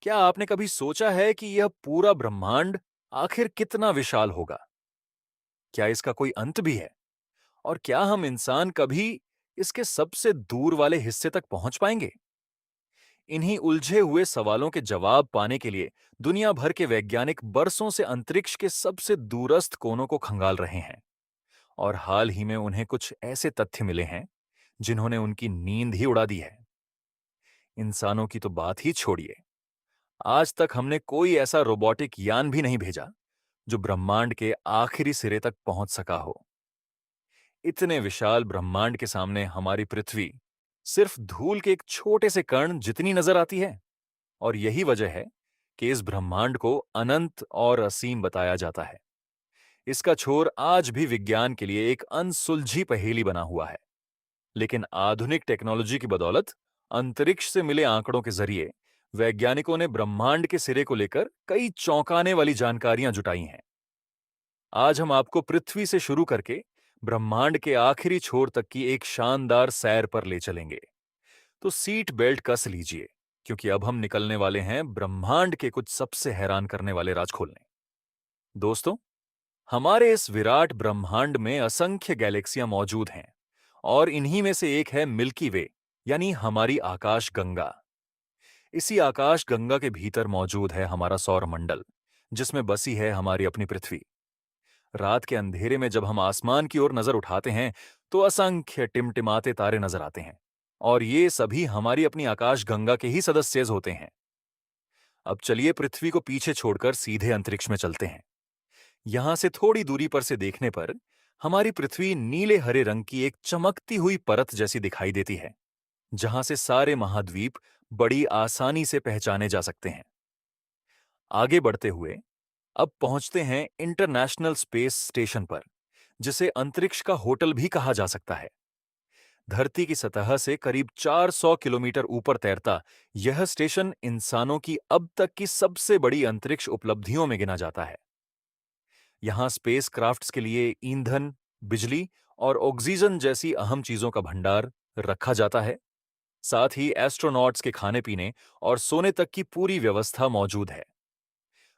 क्या आपने कभी सोचा है कि यह पूरा ब्रह्मांड आखिर कितना विशाल होगा? क्या इसका कोई अंत भी है? और क्या हम इंसान कभी इसके सबसे दूर वाले हिस्से तक पहुंच पाएंगे? इन्हीं उलझे हुए सवालों के जवाब पाने के लिए दुनिया भर के वैज्ञानिक बरसों से अंतरिक्ष के सबसे दूरस्थ कोनों को खंगाल रहे हैं। और हाल ही में उन्हें कुछ ऐसे तथ्य मिले हैं जिन्होंने उनकी नींद ही उड़ा दी है। इंसानों की तो बात ही छोड़िए, आज तक हमने कोई ऐसा रोबोटिक यान भी नहीं भेजा जो ब्रह्मांड के आखिरी सिरे तक पहुंच सका हो। इतने विशाल ब्रह्मांड के सामने हमारी पृथ्वी सिर्फ धूल के एक छोटे से कण जितनी नजर आती है। और यही वजह है कि इस ब्रह्मांड को अनंत और असीम बताया जाता है। इसका छोर आज भी विज्ञान के लिए एक अनसुलझी पहेली बना हुआ है। लेकिन आधुनिक टेक्नोलॉजी की बदौलत अंतरिक्ष से मिले आंकड़ों के जरिए वैज्ञानिकों ने ब्रह्मांड के सिरे को लेकर कई चौंकाने वाली जानकारियां जुटाई हैं। आज हम आपको पृथ्वी से शुरू करके ब्रह्मांड के आखिरी छोर तक की एक शानदार सैर पर ले चलेंगे। तो सीट बेल्ट कस लीजिए, क्योंकि अब हम निकलने वाले हैं ब्रह्मांड के कुछ सबसे हैरान करने वाले राज खोलने। दोस्तों, हमारे इस विराट ब्रह्मांड में असंख्य गैलेक्सियां मौजूद हैं और इन्हीं में से एक है मिल्की वे, यानी हमारी आकाश गंगा। इसी आकाश गंगा के भीतर मौजूद है हमारा सौर मंडल, जिसमें बसी है हमारी अपनी पृथ्वी। रात के अंधेरे में जब हम आसमान की ओर नजर उठाते हैं तो असंख्य टिमटिमाते तारे नजर आते हैं, और ये सभी हमारी अपनी आकाश गंगा के ही सदस्य होते हैं। अब चलिए पृथ्वी को पीछे छोड़कर सीधे अंतरिक्ष में चलते हैं। यहां से थोड़ी दूरी पर से देखने पर हमारी पृथ्वी नीले हरे रंग की एक चमकती हुई परत जैसी दिखाई देती है, जहां से सारे महाद्वीप बड़ी आसानी से पहचाने जा सकते हैं। आगे बढ़ते हुए अब पहुंचते हैं इंटरनेशनल स्पेस स्टेशन पर, जिसे अंतरिक्ष का होटल भी कहा जा सकता है। धरती की सतह से करीब 400 किलोमीटर ऊपर तैरता यह स्टेशन इंसानों की अब तक की सबसे बड़ी अंतरिक्ष उपलब्धियों में गिना जाता है। यहां स्पेस क्राफ्ट्स के लिए ईंधन, बिजली और ऑक्सीजन जैसी अहम चीजों का भंडार रखा जाता है। साथ ही एस्ट्रोनॉट्स के खाने पीने और सोने तक की पूरी व्यवस्था मौजूद है।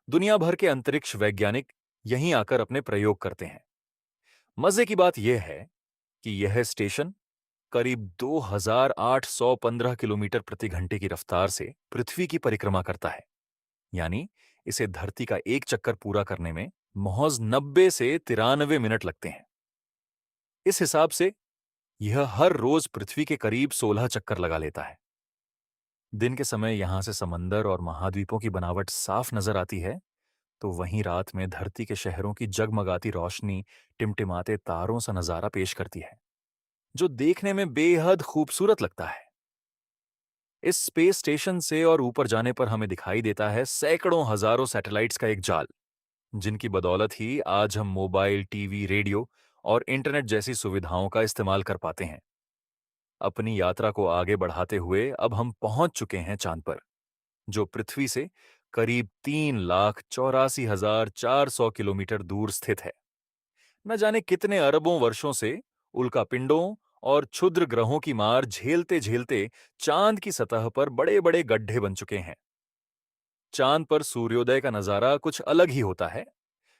दुनिया भर के अंतरिक्ष वैज्ञानिक यहीं आकर अपने प्रयोग करते हैं। मजे की बात यह है कि यह स्टेशन करीब 2815 किलोमीटर प्रति घंटे की रफ्तार से पृथ्वी की परिक्रमा करता है। यानी इसे धरती का एक चक्कर पूरा करने में महज 90 से 93 मिनट लगते हैं। इस हिसाब से यह हर रोज पृथ्वी के करीब 16 चक्कर लगा लेता है। दिन के समय यहां से समंदर और महाद्वीपों की बनावट साफ नजर आती है, तो वहीं रात में धरती के शहरों की जगमगाती रोशनी टिमटिमाते तारों सा नजारा पेश करती है, जो देखने में बेहद खूबसूरत लगता है। इस स्पेस स्टेशन से और ऊपर जाने पर हमें दिखाई देता है सैकड़ों हजारों सैटेलाइट्स का एक जाल, जिनकी बदौलत ही आज हम मोबाइल, टीवी, रेडियो और इंटरनेट जैसी सुविधाओं का इस्तेमाल कर पाते हैं। अपनी यात्रा को आगे बढ़ाते हुए अब हम पहुंच चुके हैं चांद पर, जो पृथ्वी से करीब 3,84,400 किलोमीटर दूर स्थित है। न जाने कितने अरबों वर्षों से उल्कापिंडों और क्षुद्र ग्रहों की मार झेलते झेलते चांद की सतह पर बड़े बड़े गड्ढे बन चुके हैं। चांद पर सूर्योदय का नजारा कुछ अलग ही होता है,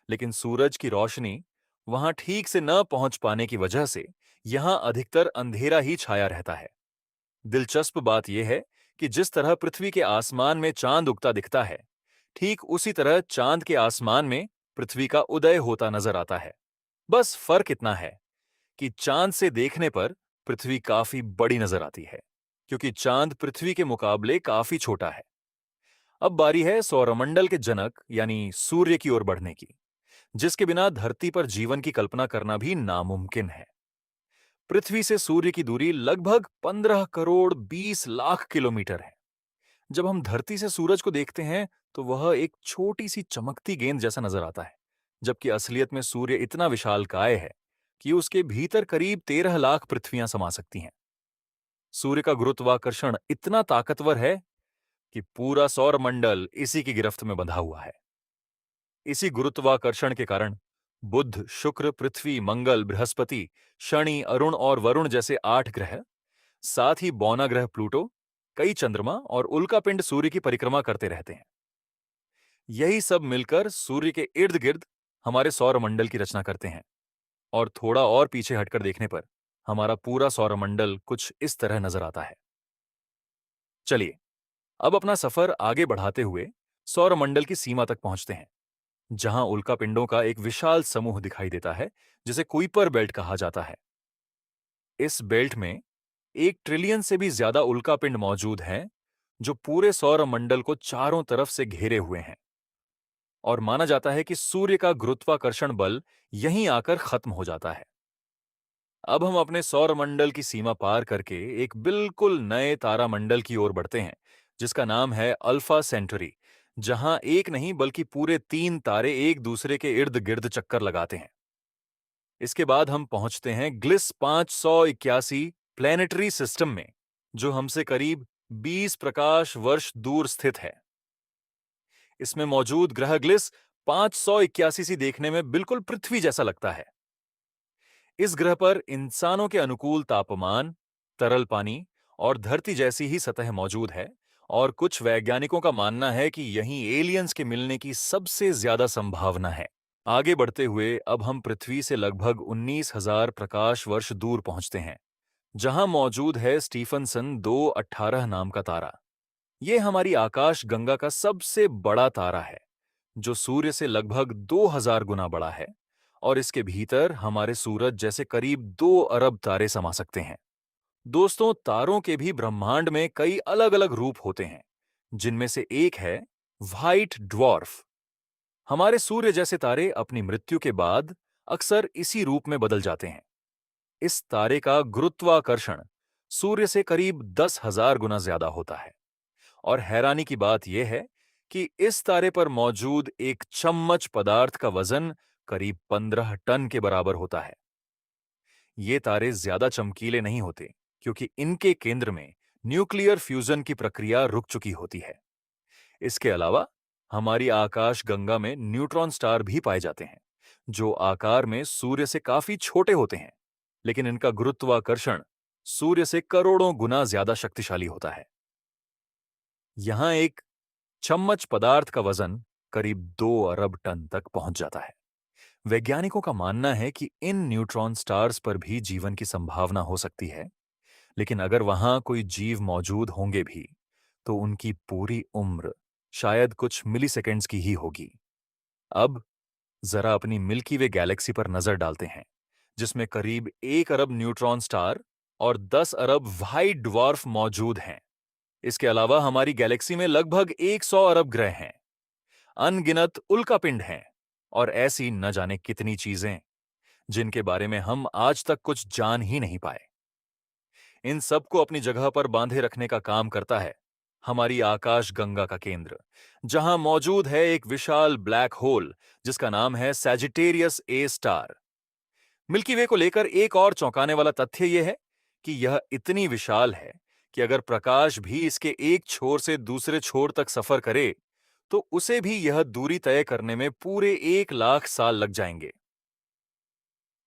लेकिन सूरज की रोशनी वहां ठीक से न पहुंच पाने की वजह से यहां अधिकतर अंधेरा ही छाया रहता है। दिलचस्प बात यह है कि जिस तरह पृथ्वी के आसमान में चांद उगता दिखता है, ठीक उसी तरह चांद के आसमान में पृथ्वी का उदय होता नजर आता है। बस फर्क इतना है कि चांद से देखने पर पृथ्वी काफी बड़ी नजर आती है, क्योंकि चांद पृथ्वी के मुकाबले काफी छोटा है। अब बारी है सौरमंडल के जनक यानी सूर्य की ओर बढ़ने की, जिसके बिना धरती पर जीवन की कल्पना करना भी नामुमकिन है। पृथ्वी से सूर्य की दूरी लगभग 15 करोड़ 20 लाख किलोमीटर है। जब हम धरती से सूरज को देखते हैं तो वह एक छोटी सी चमकती गेंद जैसा नजर आता है, जबकि असलियत में सूर्य इतना विशालकाय है कि उसके भीतर करीब 13 लाख पृथ्वियां समा सकती हैं। सूर्य का गुरुत्वाकर्षण इतना ताकतवर है कि पूरा सौरमंडल इसी की गिरफ्त में बंधा हुआ है। इसी गुरुत्वाकर्षण के कारण बुध, शुक्र, पृथ्वी, मंगल, बृहस्पति, शनि, अरुण और वरुण जैसे 8 ग्रह, साथ ही बौना ग्रह प्लूटो कई चंद्रमा और उल्कापिंड सूर्य की परिक्रमा करते रहते हैं। यही सब मिलकर सूर्य के इर्द गिर्द हमारे सौरमंडल की रचना करते हैं। और थोड़ा और पीछे हटकर देखने पर हमारा पूरा सौरमंडल कुछ इस तरह नजर आता है। चलिए अब अपना सफर आगे बढ़ाते हुए सौरमंडल की सीमा तक पहुंचते हैं, जहां उल्कापिंडों का एक विशाल समूह दिखाई देता है, जिसे कुइपर बेल्ट कहा जाता है। इस बेल्ट में 1 ट्रिलियन से भी ज्यादा उल्कापिंड मौजूद हैं, जो पूरे सौरमंडल को चारों तरफ से घेरे हुए हैं। और माना जाता है कि सूर्य का गुरुत्वाकर्षण बल यहीं आकर खत्म हो जाता है। अब हम अपने सौरमंडल की सीमा पार करके एक बिल्कुल नए तारामंडल की ओर बढ़ते हैं, जिसका नाम है अल्फा सेंटरी, जहां एक नहीं बल्कि पूरे 3 तारे एक दूसरे के इर्द गिर्द चक्कर लगाते हैं। इसके बाद हम पहुंचते हैं ग्लिस 581 प्लैनेटरी सिस्टम में, जो हमसे करीब 20 प्रकाश वर्ष दूर स्थित है। इसमें मौजूद ग्रह ग्लिस 581 सी देखने में बिल्कुल पृथ्वी जैसा लगता है। इस ग्रह पर इंसानों के अनुकूल तापमान, तरल पानी और धरती जैसी ही सतह मौजूद है, और कुछ वैज्ञानिकों का मानना है कि यहीं एलियंस के मिलने की सबसे ज्यादा संभावना है। आगे बढ़ते हुए अब हम पृथ्वी से लगभग 19,000 प्रकाश वर्ष दूर पहुंचते हैं, जहां मौजूद है स्टीफनसन 218 नाम का तारा। यह हमारी आकाश गंगा का सबसे बड़ा तारा है, जो सूर्य से लगभग 2000 गुना बड़ा है, और इसके भीतर हमारे सूरज जैसे करीब 2 अरब तारे समा सकते हैं। दोस्तों, तारों के भी ब्रह्मांड में कई अलग अलग रूप होते हैं, जिनमें से एक है व्हाइट ड्वार्फ। हमारे सूर्य जैसे तारे अपनी मृत्यु के बाद अक्सर इसी रूप में बदल जाते हैं। इस तारे का गुरुत्वाकर्षण सूर्य से करीब 10,000 गुना ज्यादा होता है, और हैरानी की बात यह है कि इस तारे पर मौजूद एक चम्मच पदार्थ का वजन करीब 15 टन के बराबर होता है। ये तारे ज्यादा चमकीले नहीं होते, क्योंकि इनके केंद्र में न्यूक्लियर फ्यूजन की प्रक्रिया रुक चुकी होती है। इसके अलावा हमारी आकाश गंगा में न्यूट्रॉन स्टार भी पाए जाते हैं, जो आकार में सूर्य से काफी छोटे होते हैं, लेकिन इनका गुरुत्वाकर्षण सूर्य से करोड़ों गुना ज्यादा शक्तिशाली होता है। यहां एक चम्मच पदार्थ का वजन करीब 2 अरब टन तक पहुंच जाता है। वैज्ञानिकों का मानना है कि इन न्यूट्रॉन स्टार्स पर भी जीवन की संभावना हो सकती है, लेकिन अगर वहां कोई जीव मौजूद होंगे भी, तो उनकी पूरी उम्र शायद कुछ मिलीसेकंड्स की ही होगी। अब जरा अपनी मिल्की वे गैलेक्सी पर नजर डालते हैं, जिसमें करीब 1 अरब न्यूट्रॉन स्टार और 10 अरब व्हाइट ड्वार्फ मौजूद हैं। इसके अलावा हमारी गैलेक्सी में लगभग 100 अरब ग्रह हैं, अनगिनत उल्कापिंड हैं, और ऐसी न जाने कितनी चीजें जिनके बारे में हम आज तक कुछ जान ही नहीं पाए। इन सबको अपनी जगह पर बांधे रखने का काम करता है हमारी आकाश गंगा का केंद्र, जहां मौजूद है एक विशाल ब्लैक होल, जिसका नाम है सैजिटेरियस ए स्टार। मिल्की वे को लेकर एक और चौंकाने वाला तथ्य यह है कि यह इतनी विशाल है कि अगर प्रकाश भी इसके एक छोर से दूसरे छोर तक सफर करे, तो उसे भी यह दूरी तय करने में पूरे 1 लाख साल लग जाएंगे।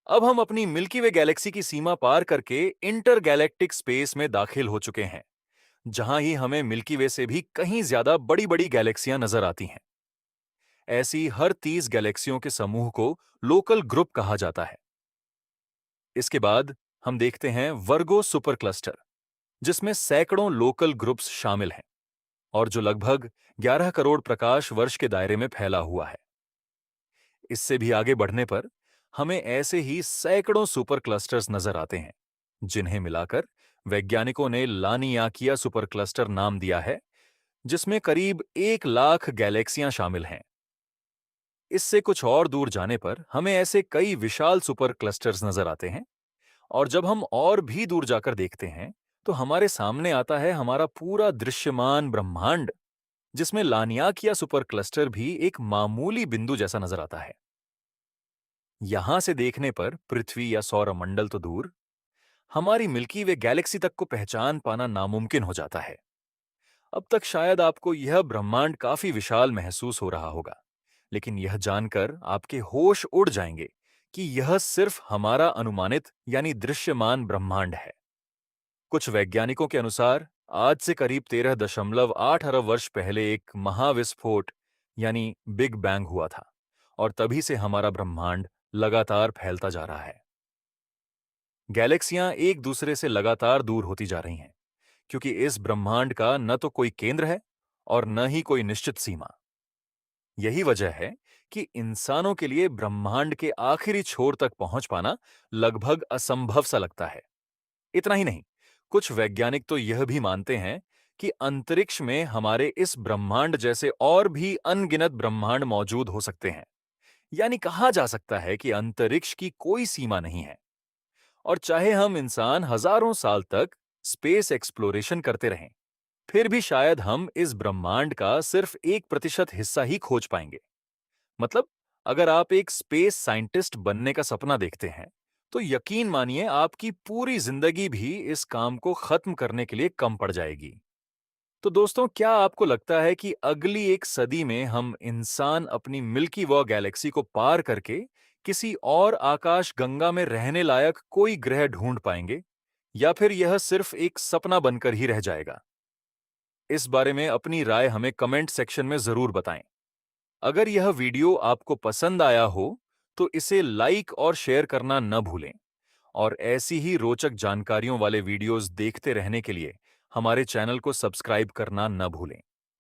अब हम अपनी मिल्की वे गैलेक्सी की सीमा पार करके इंटरगैलेक्टिक स्पेस में दाखिल हो चुके हैं, जहां ही हमें मिल्की वे से भी कहीं ज्यादा बड़ी बड़ी गैलेक्सियां नजर आती हैं। ऐसी हर 30 गैलेक्सियों के समूह को लोकल ग्रुप कहा जाता है। इसके बाद हम देखते हैं वर्गो सुपर क्लस्टर, जिसमें सैकड़ों लोकल ग्रुप्स शामिल हैं, और जो लगभग 11 करोड़ प्रकाश वर्ष के दायरे में फैला हुआ है। इससे भी आगे बढ़ने पर हमें ऐसे ही सैकड़ों सुपर क्लस्टर्स नजर आते हैं, जिन्हें मिलाकर वैज्ञानिकों ने लानियाकिया सुपर क्लस्टर नाम दिया है, जिसमें करीब 1 लाख गैलेक्सियां शामिल हैं। इससे कुछ और दूर जाने पर हमें ऐसे कई विशाल सुपर क्लस्टर्स नजर आते हैं, और जब हम और भी दूर जाकर देखते हैं, तो हमारे सामने आता है हमारा पूरा दृश्यमान ब्रह्मांड, जिसमें लानियाकिया सुपर क्लस्टर भी एक मामूली बिंदु जैसा नजर आता है। यहां से देखने पर पृथ्वी या सौरमंडल तो दूर, हमारी मिल्की वे गैलेक्सी तक को पहचान पाना नामुमकिन हो जाता है। अब तक शायद आपको यह ब्रह्मांड काफी विशाल महसूस हो रहा होगा, लेकिन यह जानकर आपके होश उड़ जाएंगे कि यह सिर्फ हमारा अनुमानित यानी दृश्यमान ब्रह्मांड है। कुछ वैज्ञानिकों के अनुसार आज से करीब 13.8 अरब वर्ष पहले एक महाविस्फोट यानी बिग बैंग हुआ था और तभी से हमारा ब्रह्मांड लगातार फैलता जा रहा है। गैलेक्सियां एक दूसरे से लगातार दूर होती जा रही हैं क्योंकि इस ब्रह्मांड का न तो कोई केंद्र है और न ही कोई निश्चित सीमा। यही वजह है कि इंसानों के लिए ब्रह्मांड के आखिरी छोर तक पहुंच पाना लगभग असंभव सा लगता है। इतना ही नहीं, कुछ वैज्ञानिक तो यह भी मानते हैं कि अंतरिक्ष में हमारे इस ब्रह्मांड जैसे और भी अनगिनत ब्रह्मांड मौजूद हो सकते हैं। यानी कहा जा सकता है कि अंतरिक्ष की कोई सीमा नहीं है। और चाहे हम इंसान हजारों साल तक स्पेस एक्सप्लोरेशन करते रहें, फिर भी शायद हम इस ब्रह्मांड का सिर्फ 1% हिस्सा ही खोज पाएंगे। मतलब, अगर आप एक स्पेस साइंटिस्ट बनने का सपना देखते हैं, तो यकीन मानिए आपकी पूरी जिंदगी भी इस काम को खत्म करने के लिए कम पड़ जाएगी। तो दोस्तों, क्या आपको लगता है कि अगली एक सदी में हम इंसान अपनी मिल्की वे गैलेक्सी को पार करके किसी और आकाश गंगा में रहने लायक कोई ग्रह ढूंढ पाएंगे, या फिर यह सिर्फ एक सपना बनकर ही रह जाएगा? इस बारे में अपनी राय हमें कमेंट सेक्शन में जरूर बताएं। अगर यह वीडियो आपको पसंद आया हो, तो इसे लाइक और शेयर करना न भूलें और ऐसी ही रोचक जानकारियों वाले वीडियोस देखते रहने के लिए हमारे चैनल को सब्सक्राइब करना न भूलें।